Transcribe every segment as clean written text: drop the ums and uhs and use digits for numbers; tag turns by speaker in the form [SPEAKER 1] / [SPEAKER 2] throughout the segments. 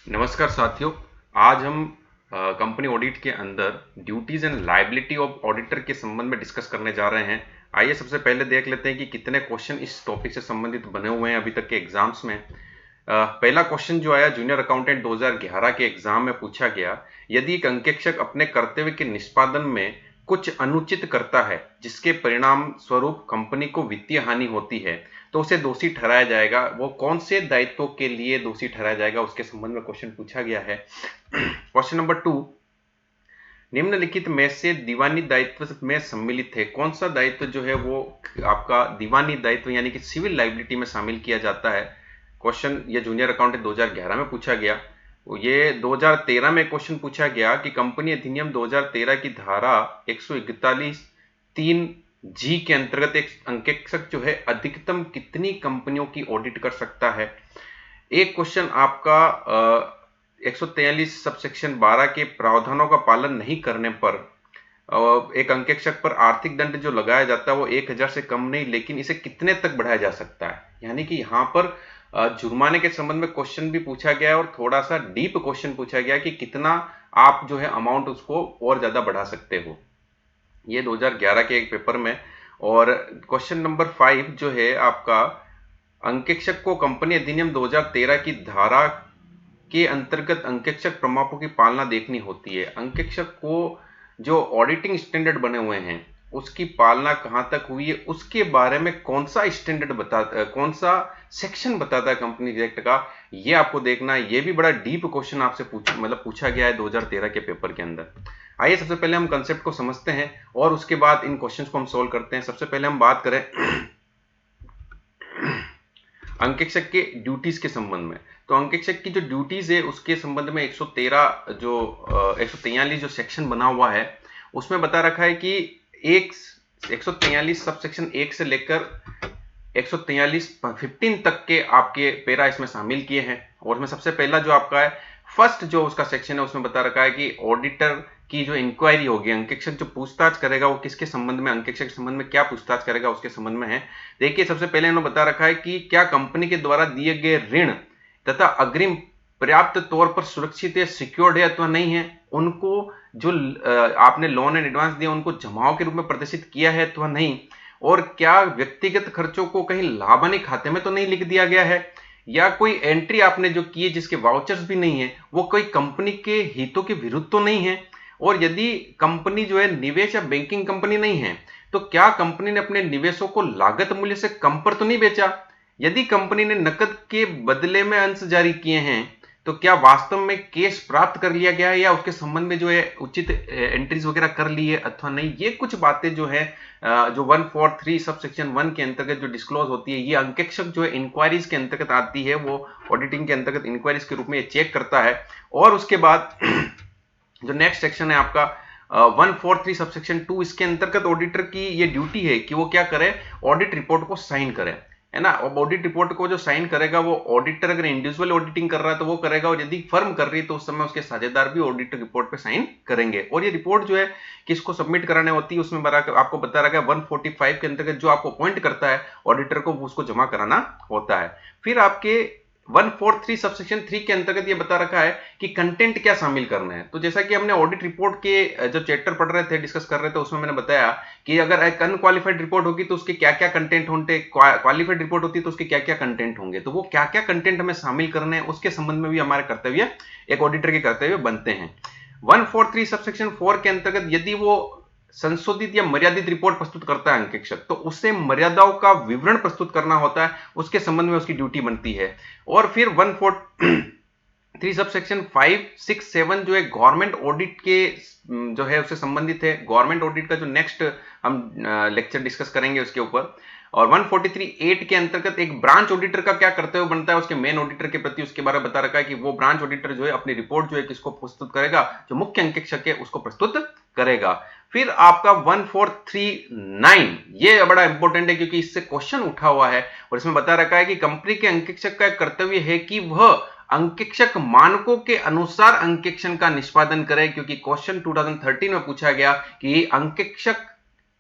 [SPEAKER 1] नमस्कार साथियों। आज हम कंपनी ऑडिट के अंदर duties and liability of auditor के संबंध में डिस्कस करने जा रहे हैं। आइए सबसे पहले देख लेते हैं कि कितने क्वेश्चन इस टॉपिक से संबंधित बने हुए हैं अभी तक के एग्जाम्स में। पहला क्वेश्चन जो आया जूनियर अकाउंटेंट 2011 के एग्जाम में पूछा गया, यदि एक अंकेक्षक अपने कर्तव्य के निष्पादन में कुछ अनुचित करता है जिसके परिणाम स्वरूप कंपनी को वित्तीय हानि होती है तो उसे दोषी ठहराया जाएगा। वो कौन से दायित्वों के लिए दोषी ठहराया जाएगा उसके संबंध में क्वेश्चन पूछा गया है। क्वेश्चन नंबर 2, निम्नलिखित में से दीवानी दायित्व में सम्मिलित है, कौन सा दायित्व जो है वो आपका दीवानी दायित्व यानी कि सिविल लाइबिलिटी में शामिल किया जाता है। क्वेश्चन ये जूनियर अकाउंटेंट 2011 में पूछा गया। ये 2013 में क्वेश्चन पूछा गया कि कंपनी अधिनियम 2013 की धारा 141(3) जी के अंतर्गत एक अंकेक्षक जो है अधिकतम कितनी कंपनियों की ऑडिट कर सकता है। एक क्वेश्चन आपका 143 सबसेक्शन 12 के प्रावधानों का पालन नहीं करने पर एक अंकेक्षक पर आर्थिक दंड जो लगाया जाता है वो 1000 से कम नहीं, लेकिन इसे कितने तक बढ़ाया जा सकता है। यानी कि यहाँ पर जुर्माने के संबंध में क्वेश्चन भी पूछा गया है और थोड़ा सा डीप क्वेश्चन पूछा गया कि कितना आप जो है अमाउंट उसको और ज्यादा बढ़ा सकते हो। ये 2011 के एक पेपर में। और क्वेश्चन नंबर 5 जो है आपका, अंकेक्षक को कंपनी अधिनियम 2013 की धारा के अंतर्गत अंकेक्षक प्रमाणों की पालना देखनी होती है। अंकेक्षक को जो ऑडिटिंग स्टैंडर्ड बने हुए हैं उसकी पालना कहां तक हुई है उसके बारे में कौन सा स्टैंडर्ड कौन सा सेक्शन बताता है कंपनी एक्ट का, ये आपको देखना है। ये भी बड़ा डीप क्वेश्चन आपसे पूछा गया है 2013 के पेपर के अंदर। आइए सबसे पहले हम कंसेप्ट को समझते हैं और उसके बाद इन क्वेश्चंस को हम सोल्व करते हैं। सबसे पहले हम बात करें अंकेक्षक के ड्यूटीज के संबंध में। तो अंकेक्षक की जो ड्यूटीज है उसके संबंध में 143 जो सेक्शन बना हुआ है उसमें बता रखा है कि 143 सब सेक्शन 1 से लेकर 143(15) तक के आपके पेरा इसमें शामिल किए हैं। और उसमें सबसे पहला जो आपका है फर्स्ट जो उसका सेक्शन है उसमें बता रखा है कि ऑडिटर की जो इंक्वायरी होगी, अंकेक्षक जो पूछताछ करेगा वो किसके संबंध में, अंकेक्षक के संबंध में क्या पूछताछ करेगा उसके संबंध में है। देखिए सबसे पहले इन्होंने बता रखा है कि क्या कंपनी के द्वारा दिए गए ऋण तथा अग्रिम पर्याप्त तौर पर सुरक्षित या सिक्योर्ड है अथवा नहीं है, उनको जो आपने लोन एंड एडवांस दिया उनको जमाओ के रूप में प्रदर्शित किया है अथवा नहीं, और क्या व्यक्तिगत खर्चों को कहीं लाभ हानि खाते में तो नहीं लिख दिया गया है, या कोई एंट्री आपने जो की है जिसके वाउचर्स भी नहीं है वो कोई कंपनी के हितों के विरुद्ध तो नहीं है, और यदि कंपनी जो है निवेश या बैंकिंग कंपनी नहीं है तो क्या कंपनी ने अपने निवेशों को लागत मूल्य से कम पर तो नहीं बेचा, यदि कंपनी ने नकद के बदले में अंश जारी किए हैं तो क्या वास्तव में कैश प्राप्त कर लिया गया है या उसके संबंध में जो है उचित एंट्रीज वगैरह कर ली है अथवा नहीं। ये कुछ बातें जो है जो 143 सब सेक्शन 1 के अंतर्गत जो डिस्क्लोज होती है, ये अंकेक्षक जो है इंक्वायरीज के अंतर्गत आती है, वो ऑडिटिंग के अंतर्गत इंक्वायरीज के रूप में ये चेक करता है। और उसके बाद जो नेक्स्ट सेक्शन है आपका 143 सबसेक्शन 2, इसके अंतर्गत ऑडिटर की ये ड्यूटी है कि वो क्या करे, ऑडिट रिपोर्ट को साइन करे, है ना। और ऑडिट रिपोर्ट को जो साइन करेगा वो ऑडिटर अगर इंडिविजुअल ऑडिटिंग कर रहा है तो वो करेगा, और यदि फर्म कर रही है तो उस समय उसके साझेदार भी ऑडिट रिपोर्ट पे साइन करेंगे। और ये रिपोर्ट जो है किसको सबमिट कराने होती है उसमें आपको बता रखा है 145 के अंतर्गत जो आपको अपॉइंट करता है ऑडिटर को उसको जमा कराना होता है। फिर आपके 143 सबसेक्शन 3 के अंतर्गत ये बता रखा है कि कंटेंट क्या शामिल करना है। तो जैसा कि हमने ऑडिट रिपोर्ट के जो चैप्टर पढ़ रहे थे, डिस्कस कर रहे थे, उसमें मैंने बताया कि अगर एक अनक्वालिफाइड रिपोर्ट होगी तो उसके क्या क्या कंटेंट होंगे, क्वालिफाइड रिपोर्ट होती है तो उसके क्या क्या कंटेंट होंगे, तो वो क्या क्या कंटेंट हमें शामिल करने हैं उसके संबंध में भी हमारे कर्तव्य, एक ऑडिटर के कर्तव्य बनते हैं। 143 सबसेक्शन 4 के अंतर्गत यदि वो संशोधित या मर्यादित रिपोर्ट प्रस्तुत करता है अंकेक्षक तो उससे मर्यादाओं का विवरण प्रस्तुत करना होता है, उसके संबंध में उसकी ड्यूटी बनती है। और फिर 143 सबसेक्शन 5, 6, 7 जो है गवर्नमेंट ऑडिट के जो है उससे संबंधित है। गवर्नमेंट ऑडिट का जो नेक्स्ट हम लेक्चर डिस्कस करेंगे उसके ऊपर। और 143(8) के अंतर्गत एक ब्रांच ऑडिटर का क्या कर्तव्य बनता है उसके मेन ऑडिटर के प्रति, उसके बारे में बता रखा है कि वो ब्रांच ऑडिटर जो है अपनी रिपोर्ट जो है किसको प्रस्तुत करेगा, जो मुख्य अंकेक्षक है उसको प्रस्तुत करेगा। फिर आपका 1439, ये बड़ा इंपॉर्टेंट है क्योंकि इससे क्वेश्चन उठा हुआ है और इसमें बता रखा है कि कंपनी के अंकेक्षक का कर्तव्य है कि वह अंकेक्षक मानकों के अनुसार अंकेक्षण का निष्पादन करे, क्योंकि क्वेश्चन 2013 में पूछा गया कि अंकेक्षक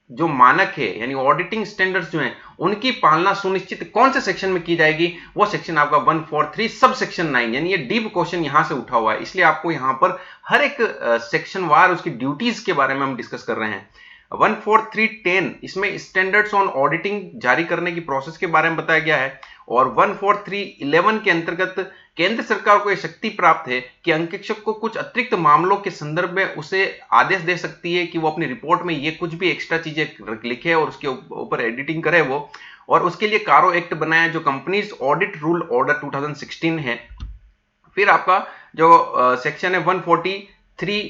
[SPEAKER 1] जो मानक है यानी ऑडिटिंग स्टैंडर्ड्स जो हैं उनकी पालना सुनिश्चित कौन से सेक्शन में की जाएगी, वो सेक्शन आपका 143 सब सेक्शन 9, यानी ये डीप क्वेश्चन यहां से उठा हुआ है, इसलिए आपको यहां पर हर एक सेक्शन वार उसकी ड्यूटीज के बारे में हम डिस्कस कर रहे हैं। 14310 इसमें स्टैंडर्ड्स ऑन ऑडिटिंग जारी करने की प्रोसेस के बारे में बताया गया है, और 14311 के अंतर्गत केंद्र सरकार को यह शक्ति प्राप्त है कि अंकेक्षक को कुछ अतिरिक्त मामलों के संदर्भ में उसे आदेश दे सकती है कि वो अपनी रिपोर्ट में ये कुछ भी एक्स्ट्रा चीजें लिखे और उसके ऊपर एडिटिंग करे वो, और उसके लिए कारो एक्ट बनाया जो कंपनीज ऑडिट रूल ऑर्डर 2016 है। फिर आपका जो सेक्शन है 143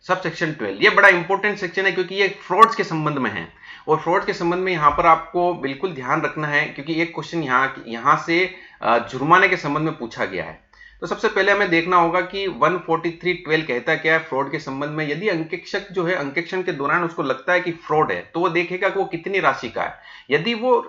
[SPEAKER 1] सब सेक्शन 12, ये बड़ा इंपॉर्टेंट सेक्शन है क्योंकि ये फ्रॉड्स के संबंध में है, और फ्रॉड के संबंध में यहां पर आपको बिल्कुल ध्यान रखना है क्योंकि एक क्वेश्चन यहां से जुर्माने के संबंध में पूछा गया है। तो सबसे पहले हमें देखना होगा कि 14312 कहता क्या है फ्रॉड के संबंध में। यदि अंकेक्षक जो है अंकेक्षण के दौरान उसको लगता है कि फ्रॉड है तो वो देखेगा कि वो कितनी राशि का है। यदि वो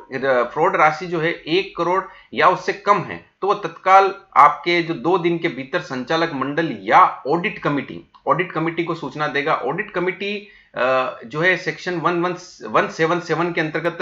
[SPEAKER 1] फ्रॉड राशि जो है 1 करोड़ या उससे कम है तो वो तत्काल आपके जो 2 दिन के भीतर संचालक मंडल या ऑडिट कमिटी को सूचना देगा। ऑडिट कमिटी जो है सेक्शन 117 के अंतर्गत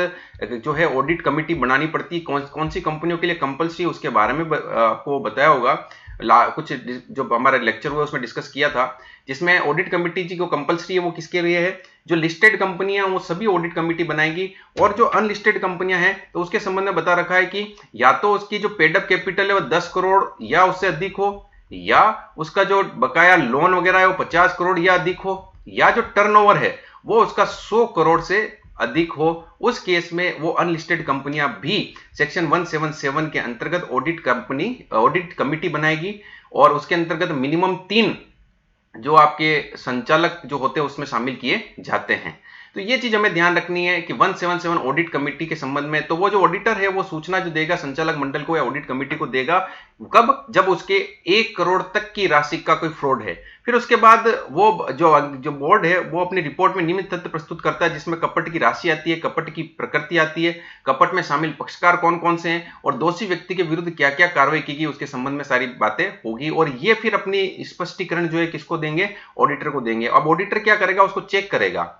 [SPEAKER 1] जो है ऑडिट कमिटी बनानी पड़ती है। कौन सी कंपनियों के लिए कंपल्सरी उसके बारे में आपको बताया होगा, कुछ जो हमारा लेक्चर हुआ उसमें डिस्कस किया था, जिसमें ऑडिट कमिटी जी को कंपल्सरी है वो किसके लिए है, जो लिस्टेड कंपनियां वो सभी ऑडिट कमिटी बनाएगी, और जो अनलिस्टेड कंपनियां हैं तो उसके संबंध में बता रखा है कि या तो उसकी जो पेड अप कैपिटल है वो 10 करोड़ या उससे अधिक हो, या उसका जो बकाया लोन वगैरह है वो 50 करोड़ या अधिक हो, या जो टर्नओवर है वो उसका 100 करोड़ से अधिक हो। उस केस में वो अनलिस्टेड कंपनियां भी सेक्शन 177 के अंतर्गत ऑडिट कमिटी बनाएगी, और उसके अंतर्गत मिनिमम 3 जो आपके संचालक जो होते हैं उसमें शामिल किए जाते हैं। तो ये चीज हमें ध्यान रखनी है कि 177 ऑडिट कमिटी के संबंध में, तो वो जो ऑडिटर है वो सूचना जो देगा संचालक मंडल को या ऑडिट कमिटी को देगा कब, जब उसके 1 करोड़ तक की राशि का कोई फ्रॉड है। फिर उसके बाद वो जो बोर्ड है वो अपनी रिपोर्ट में नियमित तथ्य प्रस्तुत करता है जिसमें कपट की राशि आती है, कपट की प्रकृति आती है, कपट में शामिल पक्षकार कौन कौन से हैं, और दोषी व्यक्ति के विरुद्ध क्या क्या कार्रवाई की गई उसके संबंध में सारी बातें होगी। और ये फिर अपनी स्पष्टीकरण जो है किसको देंगे, ऑडिटर को देंगे। अब ऑडिटर क्या करेगा, उसको चेक करेगा,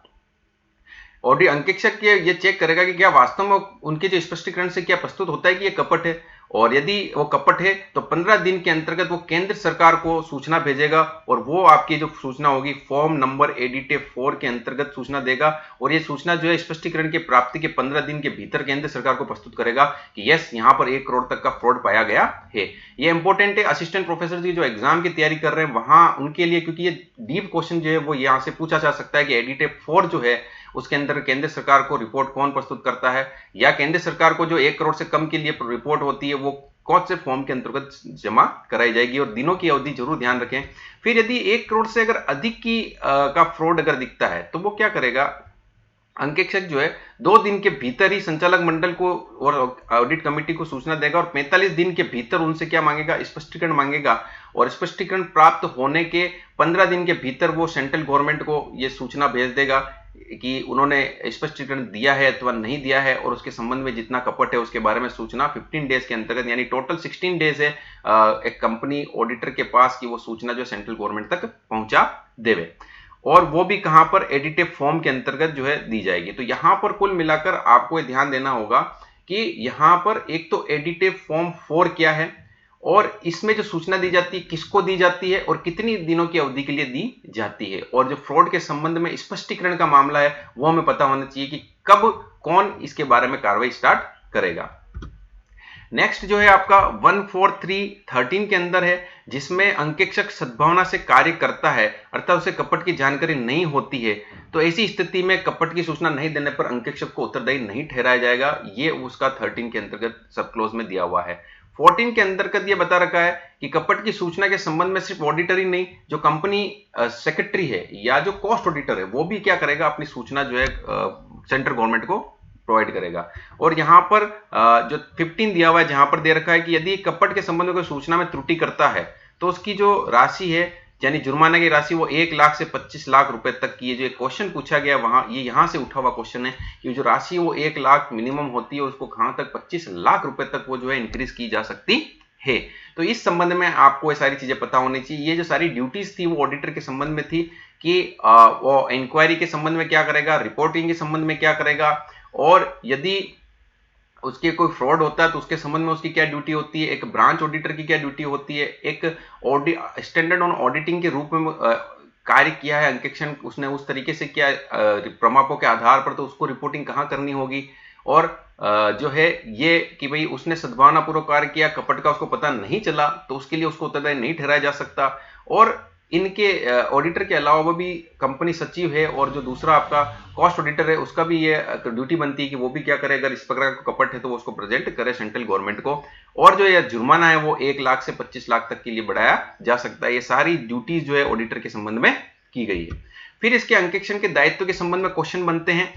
[SPEAKER 1] ऑडिट अंकेक्षक ये चेक करेगा कि क्या वास्तव में उनके जो स्पष्टीकरण से क्या प्रस्तुत होता है कि ये कपट है, और यदि वो कपट है तो 15 दिन के अंतर्गत वो केंद्र सरकार को सूचना भेजेगा, और वो आपकी जो सूचना होगी फॉर्म नंबर एडिटे 4 के अंतर्गत सूचना देगा, और ये सूचना जो है स्पष्टीकरण की प्राप्ति के 15 दिन के भीतर केंद्र सरकार को प्रस्तुत करेगा कि यस यहाँ पर 1 करोड़ तक का फ्रॉड पाया गया है। ये इंपॉर्टेंट है असिस्टेंट प्रोफेसर जी जो एग्जाम की तैयारी कर रहे हैं वहां उनके लिए, क्योंकि ये डीप क्वेश्चन जो है वो यहाँ से पूछा जा सकता है कि एडिटे 4 जो है उसके अंदर केंद्र सरकार को रिपोर्ट कौन प्रस्तुत करता है, या केंद्र सरकार को जो 1 करोड़ से कम के लिए रिपोर्ट होती है वो कौन से फॉर्म के अंतर्गत जमा कराई जाएगी, और दिनों की अवधि जरूर ध्यान रखें। फिर यदि 1 करोड़ से अगर अधिक की का फ्रॉड अगर दिखता है तो वो क्या करेगा, अंकेक्षक जो है 2 दिन के भीतर ही संचालक मंडल को और ऑडिट कमेटी को सूचना देगा, और 45 दिन के भीतर उनसे क्या मांगेगा, स्पष्टीकरण मांगेगा, और स्पष्टीकरण प्राप्त होने के 15 दिन के भीतर वो सेंट्रल गवर्नमेंट को ये सूचना भेज देगा कि उन्होंने स्पष्टीकरण दिया है अथवा नहीं दिया है, और उसके संबंध में जितना कपट है उसके बारे में सूचना 15 डेज के अंतर्गत, यानी टोटल 16 डेज है एक कंपनी ऑडिटर के पास कि वो सूचना जो सेंट्रल गवर्नमेंट तक पहुंचा देवे, और वो भी कहां पर, एडिटिव फॉर्म के अंतर्गत जो है दी जाएगी। तो यहां पर कुल मिलाकर आपको ध्यान देना होगा कि यहां पर एक तो एडिटिव फॉर्म 4 क्या है, और इसमें जो सूचना दी जाती है किसको दी जाती है और कितनी दिनों की अवधि के लिए दी जाती है, और जो फ्रॉड के संबंध में स्पष्टीकरण का मामला है वो हमें पता होना चाहिए कि कब कौन इसके बारे में कार्रवाई स्टार्ट करेगा। नेक्स्ट जो है आपका 14313 के अंदर है जिसमें अंकेक्षक सद्भावना से कार्य करता है अर्थात उसे कपट की जानकारी नहीं होती है, तो ऐसी स्थिति में कपट की सूचना नहीं देने पर अंकेक्षक को उत्तरदायी नहीं ठहराया जाएगा। ये उसका 13 के अंतर्गत सब क्लोज में दिया हुआ है। 14 के अंतर्गत ये बता रखा है कि कपट की सूचना के संबंध में सिर्फ ऑडिटर ही नहीं, जो कंपनी सेक्रेटरी है या जो कॉस्ट ऑडिटर है वो भी क्या करेगा, अपनी सूचना जो है सेंट्रल गवर्नमेंट को प्रोवाइड करेगा। और यहां पर जो 15 दिया हुआ है जहां पर दे रखा है कि यदि कपट के संबंध में कोई सूचना में त्रुटि करता है तो उसकी जो राशि है यानी जुर्माना की राशि वो 1 लाख से 25 लाख रुपए तक की है। जो एक क्वेश्चन पूछा गया वहां ये यहां से उठा हुआ क्वेश्चन है कि जो राशि वो 1 लाख मिनिमम होती है उसको कहां तक 25 लाख रुपए तक वो जो है इंक्रीज की जा सकती है। तो इस संबंध में आपको ये सारी चीजें पता होनी चाहिए। ये जो सारी ड्यूटीज थी वो ऑडिटर के संबंध में थी कि वो इंक्वायरी के संबंध में क्या करेगा, रिपोर्टिंग के संबंध में क्या करेगा, और यदि उसके कोई फ्रॉड होता है तो उसके संबंध में उसकी क्या ड्यूटी होती है, एक ब्रांच ऑडिटर की क्या ड्यूटी होती है, एक स्टैंडर्ड ऑन ऑडिटिंग के रूप में कार्य किया है अंकेक्षण उसने उस तरीके से किया प्रमापों के आधार पर, तो उसको रिपोर्टिंग कहाँ करनी होगी, और जो है ये कि भाई उसने सद्भावनापूर्वक कार्य किया, कपट का उसको पता नहीं चला, तो उसके लिए उसको उत्तरदायी नहीं ठहराया जा सकता। और इनके ऑडिटर के अलावा भी कंपनी सचिव है और जो दूसरा आपका कॉस्ट ऑडिटर है उसका भी ये ड्यूटी बनती है कि वो भी क्या करे, अगर इस प्रकार का कपट है तो वो उसको प्रेजेंट करे सेंट्रल गवर्नमेंट को, और जो ये जुर्माना है वो 1 लाख से 25 लाख तक के लिए बढ़ाया जा सकता है। ये सारी ड्यूटीज जो है ऑडिटर के संबंध में की गई है। फिर इसके अंकेक्षण के दायित्व के संबंध में क्वेश्चन बनते हैं,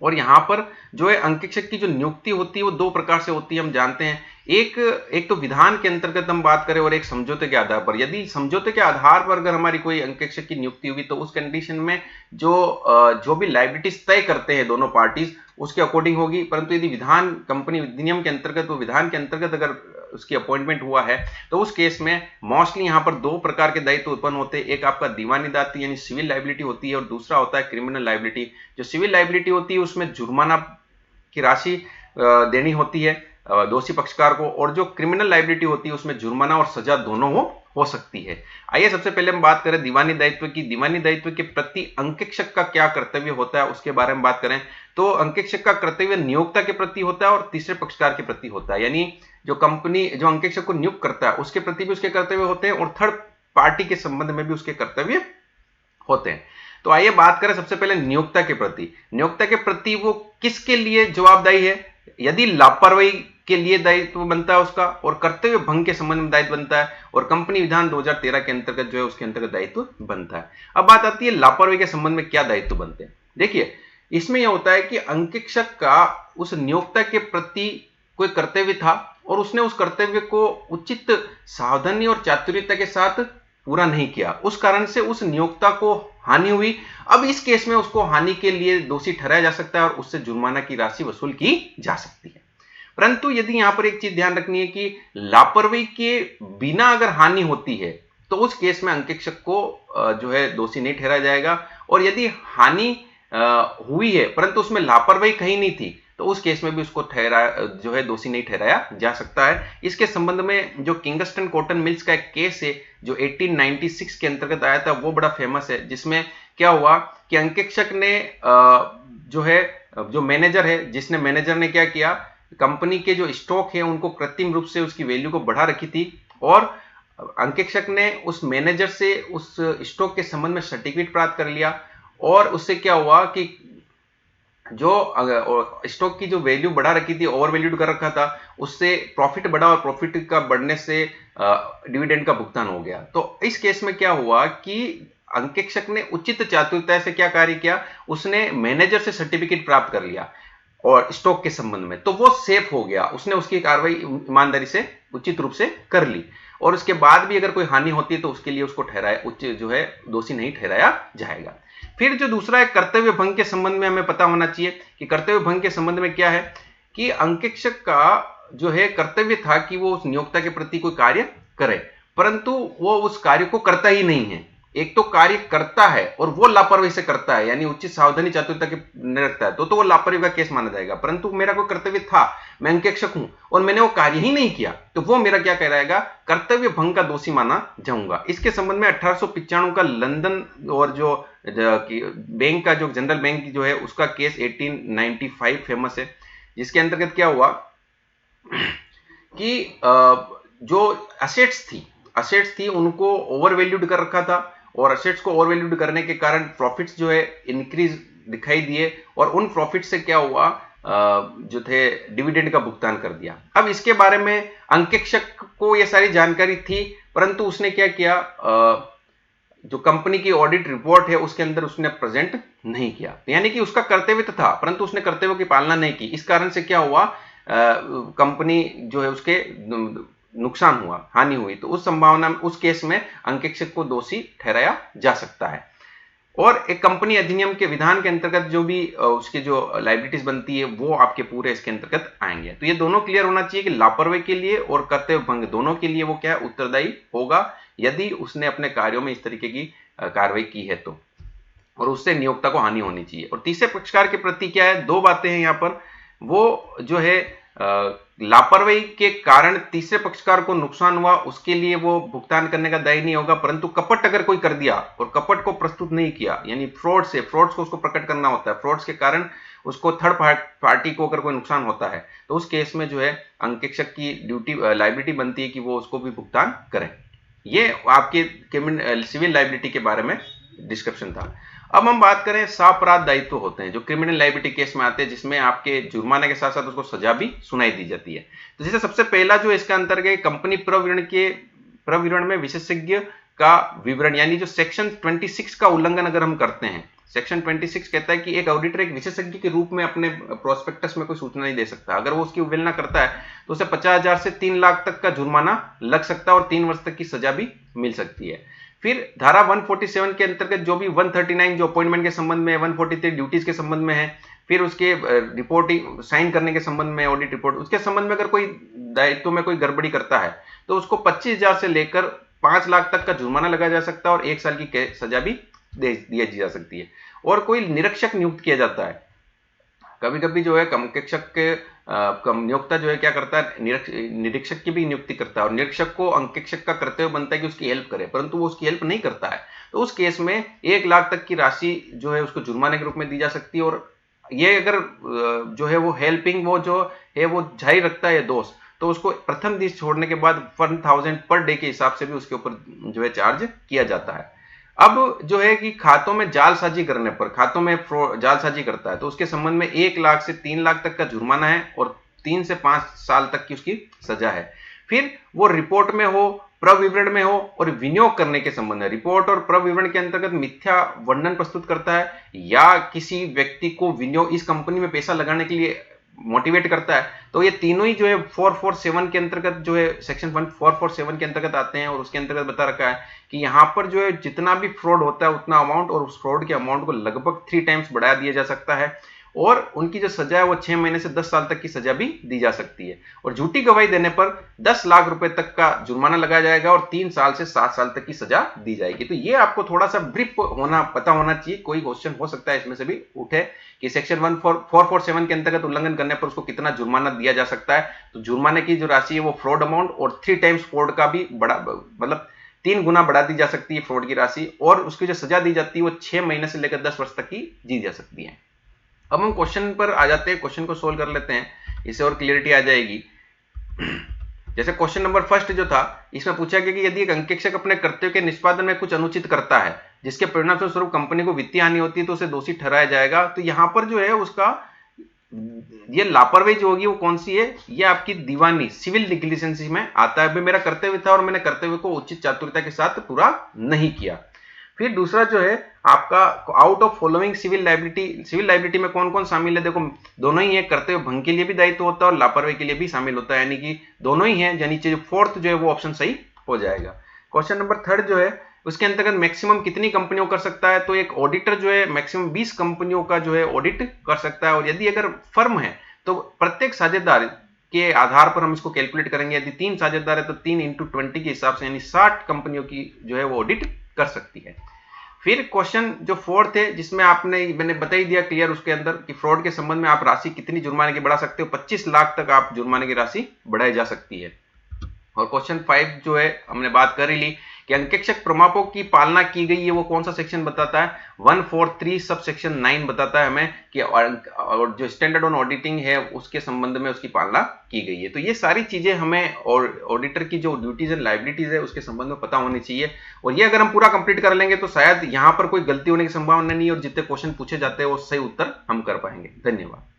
[SPEAKER 1] और यहां पर जो है अंकेक्षक की जो नियुक्ति होती है वो 2 प्रकार से होती है, हम जानते हैं। एक तो विधान के अंतर्गत हम बात करें और एक समझौते के आधार पर। यदि समझौते के आधार पर अगर हमारी कोई अंकेक्षक की नियुक्ति हुई तो उस कंडीशन में जो भी लायबिलिटीज तय करते हैं दोनों पार्टीज उसके अकॉर्डिंग होगी। परंतु यदि विधान कंपनी अधिनियम के अंतर्गत, वो विधान के अंतर्गत अगर उसकी अपॉइंटमेंट हुआ है तो उस केस में मोस्टली यहां पर 2 प्रकार के दायित्व उत्पन्न होते हैं। एक आपका दीवानी दायित्व यानी सिविल लायबिलिटी होती है, और दूसरा होता है क्रिमिनल लायबिलिटी। जो सिविल लायबिलिटी होती है उसमें जुर्माना की राशि देनी होती है दोषी पक्षकार को, और जो क्रिमिनल लायबिलिटी होती है उसमें जुर्माना और सजा दोनों हो सकती है। आइए सबसे पहले हम बात करें दीवानी दायित्व की। दीवानी दायित्व के प्रति अंकेक्षक का क्या कर्तव्य होता है उसके बारे में बात करें तो अंकेक्षक का कर्तव्य नियोक्ता के प्रति होता है और तीसरे पक्षकार के प्रति होता है। यानी जो कंपनी जो अंकेक्षक को नियुक्त करता है उसके प्रति भी उसके कर्तव्य होते हैं, और थर्ड पार्टी के संबंध में भी उसके कर्तव्य होते हैं। तो आइए बात करें सबसे पहले नियोक्ता के प्रति। नियोक्ता के प्रति वो किसके लिए जवाबदारी है? यदि लापरवाही के लिए दायित्व बनता है उसका, और कर्तव्य भंग के संबंध में दायित्व बनता है, और कंपनी विधान 2013 के अंतर्गत जो है उसके अंतर्गत दायित्व बनता है। अब बात आती है लापरवाही के संबंध में क्या दायित्व बनते हैं। देखिए इसमें यह होता है कि अंकेक्षक का उस नियोक्ता के प्रति कोई कर्तव्य था और उसने उस कर्तव्य को उचित सावधानी और चातुर्यता के साथ पूरा नहीं किया, उस कारण से उस नियोक्ता को हानि हुई। अब इस केस में उसको हानि के लिए दोषी ठहराया जा सकता है और उससे जुर्माना की राशि वसूल की जा सकती है। परंतु यदि यहां पर एक चीज ध्यान रखनी है कि लापरवाही के बिना अगर हानि होती है तो उस केस में अंकेक्षक को जो है दोषी नहीं ठहराया जाएगा, और यदि हानि हुई है परंतु उसमें लापरवाही कहीं नहीं थी तो उस केस में भी उसको जो है दोषी नहीं ठहराया जा सकता है। इसके संबंध में जो किंगस्टन कॉटन मिल्स का एक केस है जो 1896 के अंतर्गत आया था वो बड़ा फेमस है, जिसमें क्या हुआ कि अंकेक्षक ने जो है जो मैनेजर है जिसने मैनेजर ने क्या किया, कंपनी के जो स्टॉक है उनको कृत्रिम रूप से उसकी वैल्यू को बढ़ा रखी थी, और अंकेक्षक ने उस मैनेजर से उस स्टॉक के संबंध में सर्टिफिकेट प्राप्त कर लिया, और उससे क्या हुआ कि जो स्टॉक की जो वैल्यू बढ़ा रखी थी, ओवर वैल्यूड कर रखा था, उससे प्रॉफिट बढ़ा और प्रॉफिट का बढ़ने से डिविडेंड का भुगतान हो गया। तो इस केस में क्या हुआ कि अंकेक्षक ने उचित चातुर्यता से क्या कार्य किया, उसने मैनेजर से सर्टिफिकेट प्राप्त कर लिया और स्टॉक के संबंध में, तो वो सेफ हो गया, उसने उसकी कार्रवाई ईमानदारी से उचित रूप से कर ली, और उसके बाद भी अगर कोई हानि होती है तो उसके लिए उसको जो है दोषी नहीं ठहराया जाएगा। फिर जो दूसरा है कर्तव्य भंग के संबंध में हमें पता होना चाहिए कि कर्तव्य भंग के संबंध में क्या है कि अंकेक्षक का जो है कर्तव्य था कि वो उस नियोक्ता के प्रति कोई कार्य करे, परंतु वो उस कार्य को करता ही नहीं है। एक तो कार्य करता है और वो लापरवाही से करता है, यानी उचित सावधानी चातुर्यता के नहीं रखता है, तो वो लापरवाही का केस माना जाएगा। परंतु मेरा कोई कर्तव्य था, मैं अंकेक्षक हूं और मैंने वो कार्य ही नहीं किया, तो वो मेरा क्या कहलाएगा, कर्तव्य भंग का दोषी माना जाऊंगा। इसके संबंध में 1895 का लंदन और जो बैंक का जो जनरल बैंक जो है उसका केस 1895 फेमस है, जिसके अंतर्गत क्या हुआ कि जो असेट्स थी उनको ओवर वैल्यूड कर रखा था, और असेट्स को ओवर वैल्यूड करने के कारण प्रॉफिट्स जो है इंक्रीज दिखाई दिए, और उन प्रॉफिट से क्या हुआ जो थे डिविडेंड का भुगतान कर दिया। अब इसके बारे में अंकेक्षक को यह सारी जानकारी थी, परंतु उसने क्या किया, जो कंपनी की ऑडिट रिपोर्ट है उसके अंदर उसने प्रेजेंट नहीं किया, यानी कि उसका कर्तव्य तो था परंतु उसने कर्तव्य की पालना नहीं की। इस कारण से क्या हुआ, कंपनी जो है उसके नुकसान हुआ, हानि हुई, तो उस संभावना में उस केस में अंकेक्षक को दोषी ठहराया जा सकता है। और एक कंपनी अधिनियम के विधान के अंतर्गत जो भी उसके जो लायबिलिटीज बनती है वो आपके पूरे इसके अंतर्गत आएंगे। तो ये दोनों क्लियर होना चाहिए कि लापरवाही के लिए और कर्तव्य भंग दोनों के लिए वो क्या है, उत्तरदायी होगा यदि उसने अपने कार्यों में इस तरीके की कार्रवाई की है तो, और उससे नियोक्ता को हानि होनी चाहिए। और तीसरे पक्षकार के प्रति क्या है, दो बातें हैं यहाँ पर। वो जो है लापरवाही के कारण तीसरे पक्षकार को नुकसान हुआ, उसके लिए वो भुगतान करने का दायी नहीं होगा, परंतु कपट अगर कोई कर दिया और कपट को प्रस्तुत नहीं किया, यानी फ्रॉड्स को उसको प्रकट करना होता है, फ्रॉड्स के कारण उसको थर्ड पार्टी को अगर कोई नुकसान होता है तो उस केस में जो है अंकेक्षक की ड्यूटी लायबिलिटी बनती है कि वो उसको भी भुगतान करें। ये आपके सिविल लायबिलिटी के बारे में डिस्क्रिप्शन था। अब हम बात करें सापराध दायित्व होते हैं जो क्रिमिनल लायबिलिटी केस में आते हैं, जिसमें आपके जुर्माने के साथ साथ उसको सजा भी सुनाई दी जाती है। तो जैसे सबसे पहला जो इसका अंतर्गत कंपनी प्रविवरण में विशेषज्ञ का विवरण, यानी जो सेक्शन 26 का उल्लंघन अगर हम करते हैं, सेक्शन 26 कहता है कि एक ऑडिटर एक विशेषज्ञ के रूप में अपने प्रोस्पेक्टस में कोई सूचना नहीं दे सकता। अगर वो उसकी उल्लंघना करता है तो उसे 50,000 से 3 लाख तक का जुर्माना लग सकता है और 3 वर्ष तक की सजा भी मिल सकती है। फिर धारा 147 के अंतर्गत जो भी 139 जो अपॉइंटमेंट के संबंध में, 143 ड्यूटीज के संबंध में है, फिर उसके रिपोर्टिंग साइन करने के संबंध में ऑडिट रिपोर्ट, उसके संबंध में अगर कोई दायित्व में कोई गड़बड़ी करता है तो उसको 25,000 से लेकर 5 लाख तक का जुर्माना लगाया जा सकता है और 1 साल की सजा भी दी जा सकती है। और कोई निरीक्षक नियुक्त किया जाता है, कभी कभी जो है अंकेक्षक के नियोक्ता जो है क्या करता है, निरीक्षक की भी नियुक्ति करता है और निरीक्षक को अंकेक्षक का कर्तव्य बनता है कि उसकी हेल्प करे, परंतु वो उसकी हेल्प नहीं करता है तो उस केस में 1 लाख तक की राशि जो है उसको जुर्माने के रूप में दी जा सकती है। और ये अगर जो है वो हेल्पिंग वो जो है वो जारी रखता है दोष, तो उसको प्रथम दिश छोड़ने के बाद 1000 पर डे के हिसाब से भी उसके ऊपर जो है चार्ज किया जाता है। अब जो है कि खातों में जालसाजी करने पर, खातों में जालसाजी करता है तो उसके संबंध में 1 लाख से 3 लाख तक का जुर्माना है और 3 से 5 साल तक की उसकी सजा है। फिर वो रिपोर्ट में हो, प्रविवरण में हो और विनियोग करने के संबंध में, रिपोर्ट और प्रविवरण के अंतर्गत मिथ्या वर्णन प्रस्तुत करता है या किसी व्यक्ति को विनियोग इस कंपनी में पैसा लगाने के लिए मोटिवेट करता है, तो ये तीनों ही जो है 447 के अंतर्गत जो है सेक्शन 447 के अंतर्गत आते हैं। और उसके अंतर्गत बता रखा है कि यहां पर जो है जितना भी फ्रॉड होता है उतना अमाउंट, और उस फ्रॉड के अमाउंट को लगभग 3 टाइम्स बढ़ा दिया जा सकता है और उनकी जो सजा है वो 6 महीने से 10 साल तक की सजा भी दी जा सकती है। और झूठी गवाही देने पर 10 लाख रुपए तक का जुर्माना लगाया जाएगा और 3 साल से 7 साल तक की सजा दी जाएगी। तो ये आपको थोड़ा सा ब्रीफ पता होना चाहिए, कोई क्वेश्चन हो सकता है इसमें से भी उठे कि सेक्शन 447 के अंतर्गत उल्लंघन करने पर उसको कितना जुर्माना दिया जा सकता है। तो जुर्माने की जो राशि है वो फ्रॉड अमाउंट और 3 टाइम्स फ्रॉड का भी बड़ा, मतलब 3 गुना बढ़ा दी जा सकती है फ्रॉड की राशि, और उसकी जो सजा दी जाती है वो 6 महीने से लेकर 10 वर्ष तक की दी जा सकती है। अब हम क्वेश्चन पर आ जाते हैं, क्वेश्चन को सोल्व कर लेते हैं, इससे और क्लियरिटी आ जाएगी। जैसे क्वेश्चन नंबर फर्स्ट जो था, इसमें पूछा गया कि यदि एक अंकेक्षक अपने कर्तव्य के निष्पादन में कुछ अनुचित करता है जिसके परिणाम स्वरूप कंपनी को वित्तीय हानि होती है तो उसे दोषी ठहराया जाएगा। तो यहां पर जो है उसका ये लापरवाही जो होगी वो कौन सी है, ये आपकी दीवानी सिविल नेग्लिजेंसी में आता है। मेरा कर्तव्य था और मैंने कर्तव्य को उचित चातुर्यता के साथ पूरा नहीं किया। फिर दूसरा जो है आपका out of following civil liability में कौन कौन शामिल है, देखो दोनों ही है, कर्तव्य भंग के लिए भी दायित्व होता है और लापरवाही के लिए भी शामिल होता है, यानी कि दोनों ही है, यानी जो फोर्थ जो है वो ऑप्शन सही हो जाएगा। क्वेश्चन नंबर थर्ड जो है उसके अंतर्गत मैक्सिमम कितनी कंपनियों कर सकता है, तो एक ऑडिटर जो है मैक्सिमम 20 कंपनियों का जो है ऑडिट कर सकता है। और यदि अगर फर्म है तो प्रत्येक साझेदार के आधार पर हम इसको कैलकुलेट करेंगे, यदि 3 साझेदार है तो 3 × 20 के हिसाब से यानी 60 कंपनियों की जो है वो ऑडिट कर सकती है। फिर क्वेश्चन जो फोर्थ है जिसमें मैंने बता ही दिया क्लियर उसके अंदर कि फ्रॉड के संबंध में आप राशि कितनी जुर्माने की बढ़ा सकते हो, 25 लाख तक आप जुर्माने की राशि बढ़ाई जा सकती है। और क्वेश्चन 5 जो है हमने बात कर ही ली कि अंकेक्षक प्रमापों की पालना की गई है, वो कौन सा सेक्शन बताता है, 143 सब सेक्शन 9 बताता है हमें कि और जो स्टैंडर्ड ऑन ऑडिटिंग है उसके संबंध में उसकी पालना की गई है। तो ये सारी चीजें हमें और ऑडिटर की जो ड्यूटीज एंड लायबिलिटीज है उसके संबंध में पता होनी चाहिए। और ये अगर हम पूरा कंप्लीट कर लेंगे तो शायद यहाँ पर कोई गलती होने की संभावना नहीं है और जितने क्वेश्चन पूछे जाते हैं वो सही उत्तर हम कर पाएंगे। धन्यवाद।